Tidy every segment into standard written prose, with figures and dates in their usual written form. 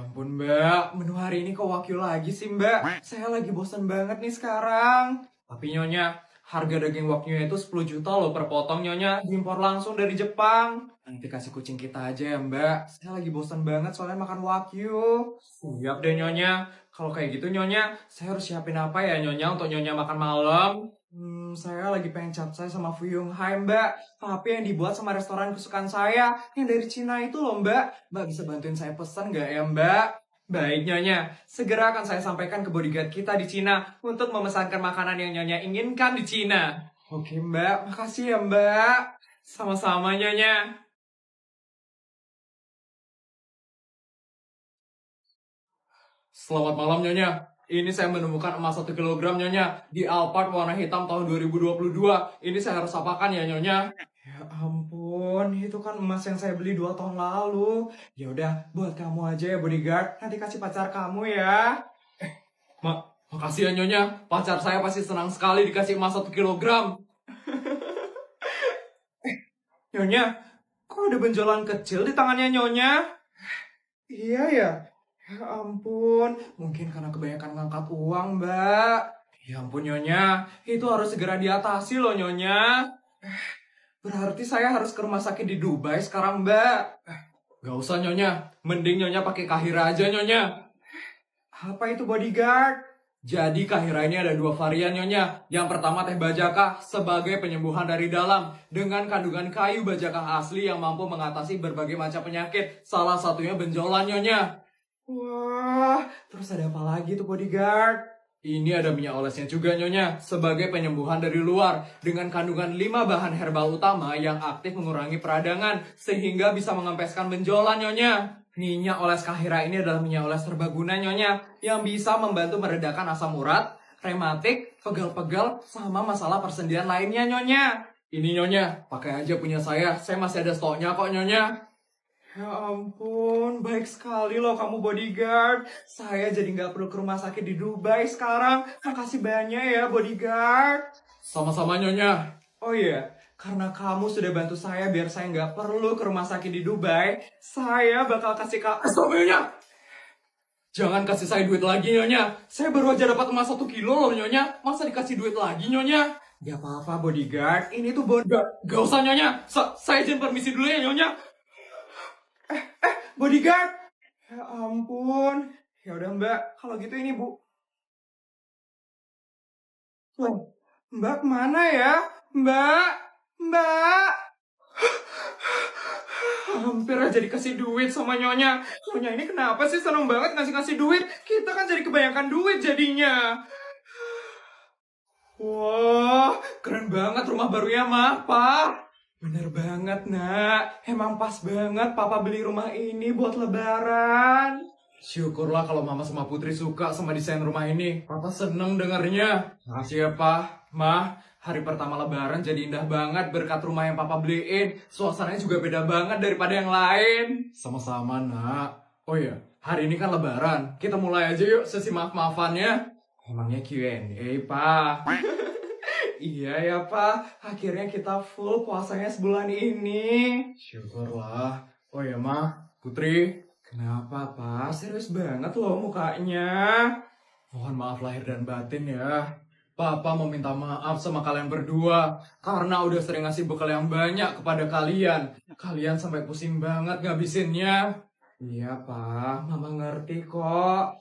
Ampun mbak, menu hari ini kok Wagyu lagi sih mbak? Saya lagi bosan banget nih sekarang. Tapi nyonya, harga daging Wagyu itu 10 juta loh per potong nyonya. Diimpor langsung dari Jepang. Nanti kasih kucing kita aja ya mbak. Saya lagi bosan banget soalnya makan Wagyu. Siap deh nyonya. Kalau kayak gitu nyonya, saya harus siapin apa ya nyonya untuk nyonya makan malam? Saya lagi pengen capcay sama Fuyung Hai mbak. Tapi yang dibuat sama restoran kesukaan saya. Yang dari Cina itu loh mbak. Mbak bisa bantuin saya pesan nggak ya mbak? Baik Nyonya, segera akan saya sampaikan ke bodyguard kita di Cina untuk memesankan makanan yang Nyonya inginkan di Cina. Oke mbak, makasih ya mbak. Sama-sama Nyonya. Selamat malam Nyonya. Ini saya menemukan emas 1 kilogram Nyonya di Alphard warna hitam tahun 2022. Ini saya harus apakan ya Nyonya? Ya ampun, itu kan emas yang saya beli 2 tahun lalu. Ya udah, buat kamu aja ya bodyguard. Nanti kasih pacar kamu ya. Makasih ya Nyonya. Pacar saya pasti senang sekali dikasih emas 1 kilogram. Nyonya, kok ada benjolan kecil di tangannya Nyonya? Iya ya. Ya ampun, mungkin karena kebanyakan ngangkat uang, Mbak. Ya ampun, Nyonya. Itu harus segera diatasi loh, Nyonya. Berarti saya harus ke rumah sakit di Dubai sekarang, Mbak. Gak usah, Nyonya. Mending Nyonya pakai Kahira aja, Nyonya. Apa itu bodyguard? Jadi Kahira ini ada 2 varian Nyonya. Yang pertama teh bajaka sebagai penyembuhan dari dalam dengan kandungan kayu bajaka asli yang mampu mengatasi berbagai macam penyakit. Salah satunya benjolan Nyonya. Wah, terus ada apa lagi tuh bodyguard? Ini ada minyak olesnya juga Nyonya sebagai penyembuhan dari luar dengan kandungan 5 bahan herbal utama yang aktif mengurangi peradangan sehingga bisa mengempeskan benjolan Nyonya. Minyak oles Kahira ini adalah minyak oles serbaguna Nyonya yang bisa membantu meredakan asam urat, rematik, pegal-pegal, sama masalah persendian lainnya Nyonya. Ini Nyonya, pakai aja punya saya masih ada stoknya kok Nyonya. Ya ampun, baik sekali loh kamu bodyguard. Saya jadi nggak perlu ke rumah sakit di Dubai sekarang. Makasih banyak ya bodyguard. Sama-sama Nyonya. Oh iya, karena kamu sudah bantu saya biar saya nggak perlu ke rumah sakit di Dubai, saya bakal kasih Stop Nyonya! Jangan kasih saya duit lagi Nyonya. Saya baru aja dapat emas 1 kilo loh Nyonya. Masa dikasih duit lagi Nyonya? Gak apa-apa bodyguard, ini tuh Gak usah Nyonya. Saya izin permisi dulu ya Nyonya. Bodyguard! Ya ampun. Ya udah Mbak, kalau gitu ini Bu. Loh, Mbak kemana ya? Mbak! Mbak! Hampir aja dikasih duit sama Nyonya. Nyonya ini kenapa sih seneng banget ngasih-ngasih duit? Kita kan jadi kebanyakan duit jadinya. Wah, keren banget rumah barunya, Mah, Pak. Bener banget, nak. Emang pas banget Papa beli rumah ini buat lebaran. Syukurlah kalau Mama sama Putri suka sama desain rumah ini. Papa seneng dengernya. Makasih ya, Pak. Mah, hari pertama lebaran jadi indah banget berkat rumah yang Papa beliin. Suasananya juga beda banget daripada yang lain. Sama-sama, nak. Oh iya, hari ini kan lebaran. Kita mulai aja yuk sesi maaf-maafannya. Emangnya Q&A, Pak? Iya ya, Pak. Akhirnya kita full puasanya sebulan ini. Syukurlah. Oh ya, Ma. Putri. Kenapa, Pak? Serius banget loh mukanya. Mohon maaf lahir dan batin ya. Papa mau minta maaf sama kalian berdua. Karena udah sering ngasih bekal yang banyak kepada kalian. Kalian sampai pusing banget ngabisinnya. Iya, Pak. Mama ngerti kok.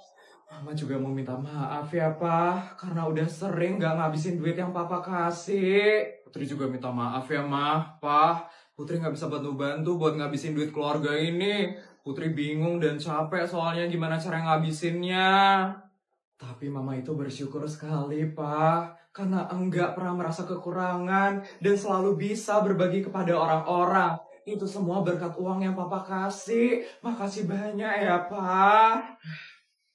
Mama juga mau minta maaf ya, Pak. Karena udah sering gak ngabisin duit yang Papa kasih. Putri juga minta maaf ya, Ma. Pak, Putri gak bisa bantu-bantu buat ngabisin duit keluarga ini. Putri bingung dan capek soalnya gimana cara ngabisinnya. Tapi Mama itu bersyukur sekali, Pak. Karena enggak pernah merasa kekurangan dan selalu bisa berbagi kepada orang-orang. Itu semua berkat uang yang Papa kasih. Makasih banyak ya, Pak.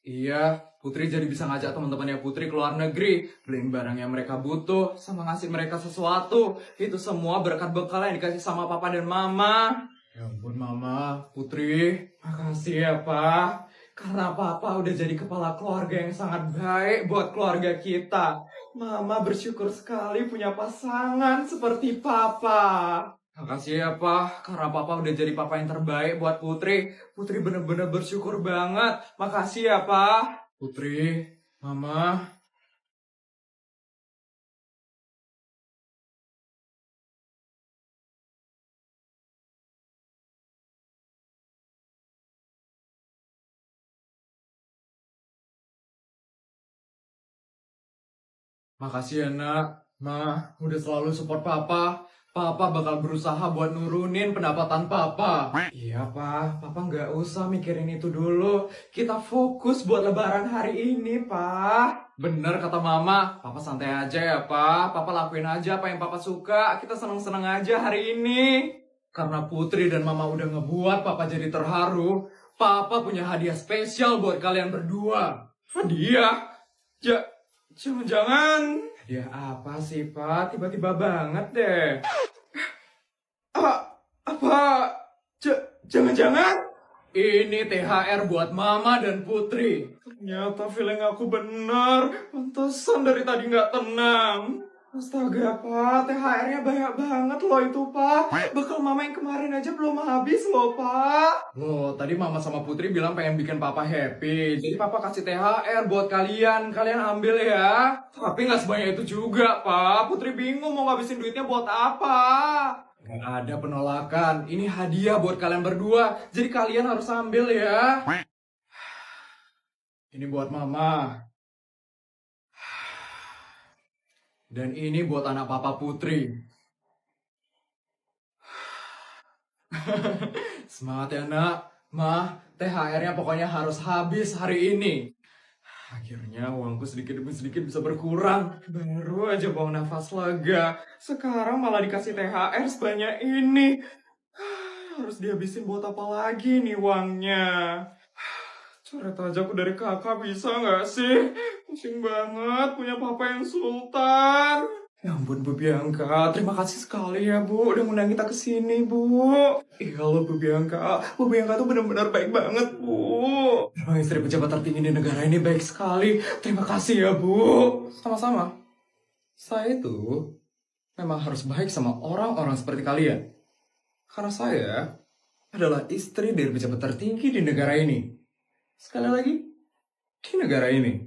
Iya, Putri jadi bisa ngajak teman-temannya Putri ke luar negeri, beliin barang yang mereka butuh, sama ngasih mereka sesuatu. Itu semua berkat bekal yang dikasih sama Papa dan Mama. Ya ampun Mama, Putri, makasih ya Pak. Karena Papa udah jadi kepala keluarga yang sangat baik buat keluarga kita. Mama bersyukur sekali punya pasangan seperti Papa. Makasih ya, Pak. Karena Papa udah jadi papa yang terbaik buat Putri. Putri bener-bener bersyukur banget. Makasih ya, Pak. Putri, Mama. Makasih ya, Nak. Ma, udah selalu support Papa. Papa bakal berusaha buat nurunin pendapatan Papa. Iya, Pak. Papa nggak usah mikirin itu dulu. Kita fokus buat lebaran hari ini, Pak. Bener kata Mama. Papa santai aja ya, Pak. Papa lakuin aja apa yang Papa suka. Kita seneng-seneng aja hari ini. Karena Putri dan Mama udah ngebuat Papa jadi terharu, Papa punya hadiah spesial buat kalian berdua. Hadiah? Jangan-jangan. Hadiah apa sih, Pak? Tiba-tiba banget deh. Apa? Jangan-jangan? Ini THR buat Mama dan Putri. Ternyata feeling aku bener. Pantesan dari tadi nggak tenang. Astaga, Pak. THR-nya banyak banget loh itu, Pak. Bekal Mama yang kemarin aja belum habis loh, Pak. Loh, tadi Mama sama Putri bilang pengen bikin Papa happy. Jadi Papa kasih THR buat kalian. Kalian ambil ya. Tapi nggak sebanyak itu juga, Pak. Putri bingung mau ngabisin duitnya buat apa. Gak ada penolakan. Ini hadiah buat kalian berdua. Jadi kalian harus ambil ya. Ini buat Mama. Dan ini buat anak Papa Putri. Semangat ya, Nak. Ma, THR-nya pokoknya harus habis hari ini. Akhirnya uangku sedikit demi sedikit bisa berkurang. Baru aja buang nafas lega. Sekarang malah dikasih THR sebanyak ini. Harus dihabisin buat apa lagi nih uangnya? Coret aja aku dari kakak bisa nggak sih? Pusing banget punya papa yang sultan. Ya ampun Bu Bianca, terima kasih sekali ya Bu udah ngundang kita ke sini Bu. Iya loh Bu Bianca, Bu Bianca tuh benar-benar baik banget Bu. Memang istri pejabat tertinggi di negara ini baik sekali. Terima kasih ya Bu. Sama-sama. Saya itu memang harus baik sama orang-orang seperti kalian. Karena saya adalah istri dari pejabat tertinggi di negara ini. Sekali lagi, di negara ini.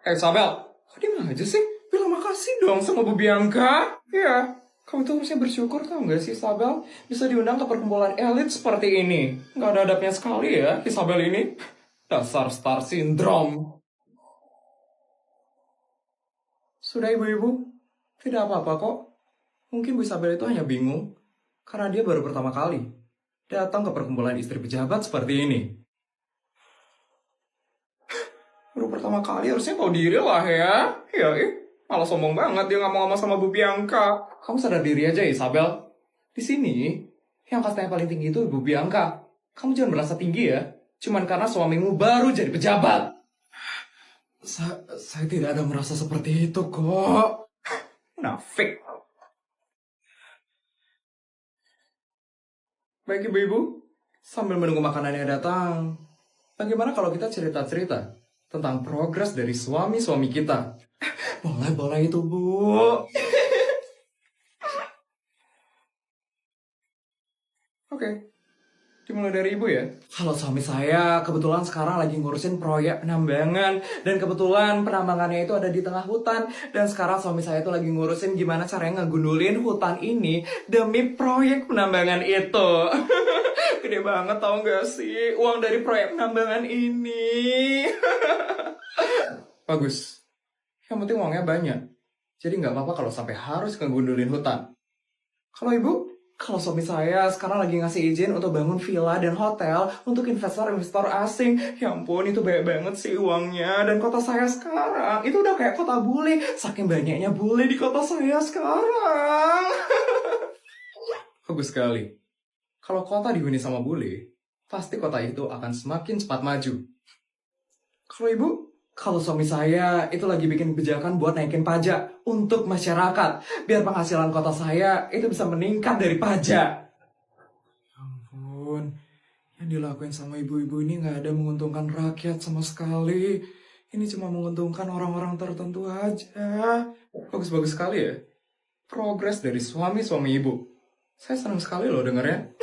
Isabel, kok diem aja sih? Bilang makasih dong sama Bu Bianca. Ya, kamu tuh harusnya bersyukur tau gak sih, Isabel? Bisa diundang ke perkumpulan elit seperti ini. Gak ada adabnya sekali ya, Isabel ini. Dasar star syndrome. Sudah ibu-ibu, tidak apa-apa kok. Mungkin Bu Isabel itu hanya bingung, karena dia baru pertama kali datang ke perkumpulan istri pejabat seperti ini. Baru pertama kali harusnya tahu diri lah ya. Ya, malah sombong banget dia nggak mau ngomong sama Bu Bianca. Kamu sadar diri aja, Isabel. Di sini, yang kastanya paling tinggi itu Bu Bianca. Kamu jangan merasa tinggi ya. Cuman karena suamimu baru jadi pejabat. Saya tidak ada merasa seperti itu kok. Nafik. Baik ibu-ibu, sambil menunggu makanannya datang, bagaimana kalau kita cerita-cerita tentang progres dari suami-suami kita? Boleh itu, Bu. Oke, dimulai dari ibu ya. Kalau suami saya kebetulan sekarang lagi ngurusin proyek penambangan. Dan kebetulan penambangannya itu ada di tengah hutan. Dan sekarang suami saya itu lagi ngurusin gimana caranya ngegundulin hutan ini demi proyek penambangan itu. Gede banget tau gak sih uang dari proyek penambangan ini. Bagus. Yang penting uangnya banyak. Jadi gak apa-apa kalau sampai harus ngegundulin hutan. Kalau ibu, kalau suami saya sekarang lagi ngasih izin untuk bangun villa dan hotel untuk investor-investor asing. Ya ampun, itu banyak banget sih uangnya. Dan kota saya sekarang, itu udah kayak kota bule. Saking banyaknya bule di kota saya sekarang. Bagus sekali. Kalau kota dihuni sama bule, pasti kota itu akan semakin cepat maju. Kalau ibu, kalau suami saya itu lagi bikin kebijakan buat naikin pajak untuk masyarakat. Biar penghasilan kota saya itu bisa meningkat dari pajak. Ampun, yang dilakuin sama ibu-ibu ini gak ada menguntungkan rakyat sama sekali. Ini cuma menguntungkan orang-orang tertentu aja. Bagus-bagus sekali ya. progres dari suami ibu. Saya senang sekali loh dengarnya.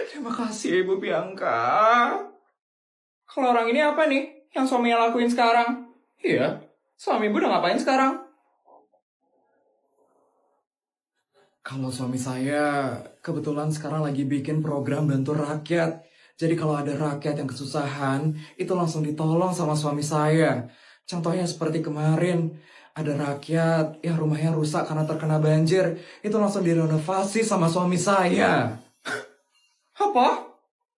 Terima kasih Ibu Bianca. Kalau orang ini apa nih yang suaminya lakuin sekarang? Iya, suami ibu udah ngapain sekarang? Kalau suami saya kebetulan sekarang lagi bikin program bantu rakyat. Jadi kalau ada rakyat yang kesusahan, itu langsung ditolong sama suami saya. Contohnya seperti kemarin, ada rakyat yang rumahnya rusak karena terkena banjir. Itu langsung direnovasi sama suami saya. Apa?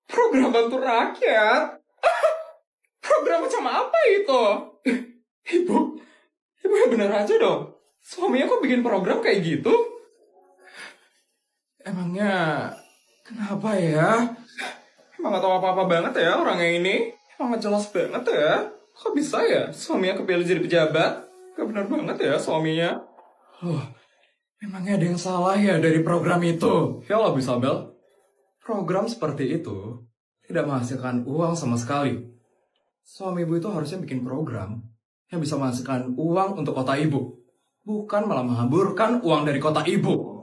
Program bantu rakyat? Program macam apa itu? Ibu, ibu ya bener aja dong. Suaminya kok bikin program kayak gitu? Emangnya kenapa ya? Emang gak tahu apa-apa banget ya orangnya ini. Emang gak jelas banget ya. Kok bisa ya suaminya kepilih jadi pejabat? Gak bener banget ya suaminya. Loh, emangnya ada yang salah ya dari program itu? Ya Allah, Bu Isabel. Program seperti itu tidak menghasilkan uang sama sekali. Suami ibu itu harusnya bikin program yang bisa menghasilkan uang untuk kota ibu. Bukan malah menghamburkan uang dari kota ibu.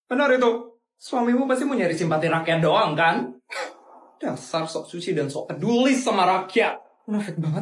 Benar itu. Suamimu pasti mau nyari simpati rakyat doang kan? Dasar sok suci dan sok peduli sama rakyat. Munafik banget ya.